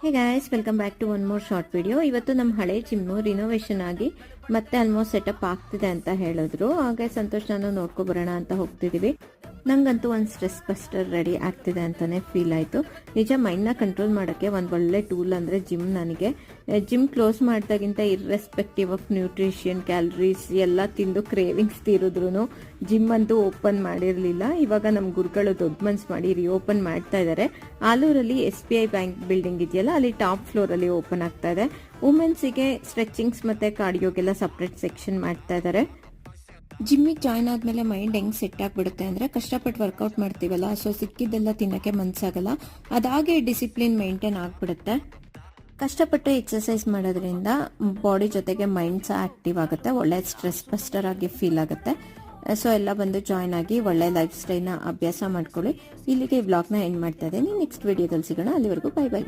Hey guys, welcome back to one more short video. ಇವತ್ತು ನಮ್ಮ ಹಳೆ ಜಿಮ್ಮು ರಿನೋವೇಷನ್ ಆಗಿ ಮತ್ತೆ ಆಲ್ಮೋಸ್ಟ್ ಸೆಟಪ್ ಆಗ್ತಿದೆ ಅಂತ ಹೇಳಿದ್ರು. ಹಾಗೆ ಸಂತೋಷ್ ನಾನು ನೋಡ್ಕೊಬರೋಣ ಅಂತ ಹೋಗ್ತಿದೀವಿ. ನಂಗಂತೂ ಒಂದು ಸ್ಟ್ರೆಸ್ ಬಸ್ಟರ್ ರೆಡಿ ಆಗ್ತಿದೆ ಅಂತಾನೆ ಫೀಲ್ ಆಯಿತು. ನಿಜ, ಮೈಂಡ್ನ ಕಂಟ್ರೋಲ್ ಮಾಡೋಕ್ಕೆ ಒಂದು ಒಳ್ಳೆ ಟೂಲ್ ಅಂದರೆ ಜಿಮ್. ನನಗೆ ಜಿಮ್ ಕ್ಲೋಸ್ ಮಾಡಿದಾಗಿಂತ ಇರ್ರೆಸ್ಪೆಕ್ಟಿವ್ ಆಫ್ ನ್ಯೂಟ್ರಿಷನ್, ಕ್ಯಾಲರೀಸ್ ಎಲ್ಲ ತಿಂದು ಕ್ರೇವಿಂಗ್ಸ್ ತೀರಿದ್ರು ಜಿಮ್ ಅಂತೂ ಓಪನ್ ಮಾಡಿರಲಿಲ್ಲ. ಇವಾಗ ನಮ್ಮ ಗುರುಗಳು ದೊಡ್ಡ ಮನ್ಸು ಮಾಡಿ ರಿಓಪನ್ ಮಾಡ್ತಾ ಇದ್ದಾರೆ. ಆಲೂರಲ್ಲಿ SBI ಬ್ಯಾಂಕ್ ಬಿಲ್ಡಿಂಗ್ ಇದೆಯಲ್ಲ, ಅಲ್ಲಿ ಟಾಪ್ ಫ್ಲೋರಲ್ಲಿ ಓಪನ್ ಆಗ್ತಾ ಇದೆ. ವುಮೆನ್ಸಿಗೆ ಸ್ಟ್ರೆಚಿಂಗ್ಸ್ ಮತ್ತು ಕಾರ್ಡಿಯೋಗೆಲ್ಲ ಸಪ್ರೇಟ್ ಸೆಕ್ಷನ್ ಮಾಡ್ತಾ ಇದ್ದಾರೆ. ಜಿಮ್ಮಿಗೆ ಜಾಯ್ನ್ ಆದಮೇಲೆ ಮೈಂಡ್ ಹೆಂಗೆ ಸೆಟ್ ಆಗಿಬಿಡುತ್ತೆ ಅಂದರೆ, ಕಷ್ಟಪಟ್ಟು ವರ್ಕೌಟ್ ಮಾಡ್ತೀವಲ್ಲ, ಸೊ ಸಿಕ್ಕಿದ್ದೆಲ್ಲ ತಿನ್ನೋಕ್ಕೆ ಮನಸ್ಸಾಗಲ್ಲ. ಅದಾಗೆ ಡಿಸಿಪ್ಲಿನ್ ಮೇಂಟೈನ್ ಆಗಿಬಿಡುತ್ತೆ. ಕಷ್ಟಪಟ್ಟು ಎಕ್ಸಸೈಸ್ ಮಾಡೋದ್ರಿಂದ ಬಾಡಿ ಜೊತೆಗೆ ಮೈಂಡ್ ಸಹ ಆ್ಯಕ್ಟಿವ್ ಆಗುತ್ತೆ, ಒಳ್ಳೆ ಸ್ಟ್ರೆಸ್ ಬಸ್ಟರ್ ಆಗಿ ಫೀಲ್ ಆಗುತ್ತೆ. ಸೊ ಎಲ್ಲ ಬಂದು ಜಾಯ್ನ್ ಆಗಿ ಒಳ್ಳೆ ಲೈಫ್ ಸ್ಟೈಲ್ನ ಅಭ್ಯಾಸ ಮಾಡ್ಕೊಳ್ಳಿ. ಇಲ್ಲಿಗೆ ಈ ವ್ಲಾಗ್ನ ಎಂಡ್ ಮಾಡ್ತಾ ಇದ್ದೀನಿ. ನೆಕ್ಸ್ಟ್ ವಿಡಿಯೋದಲ್ಲಿ ಸಿಗೋಣ. ಅಲ್ಲಿವರೆಗೂ ಬೈ ಬೈ.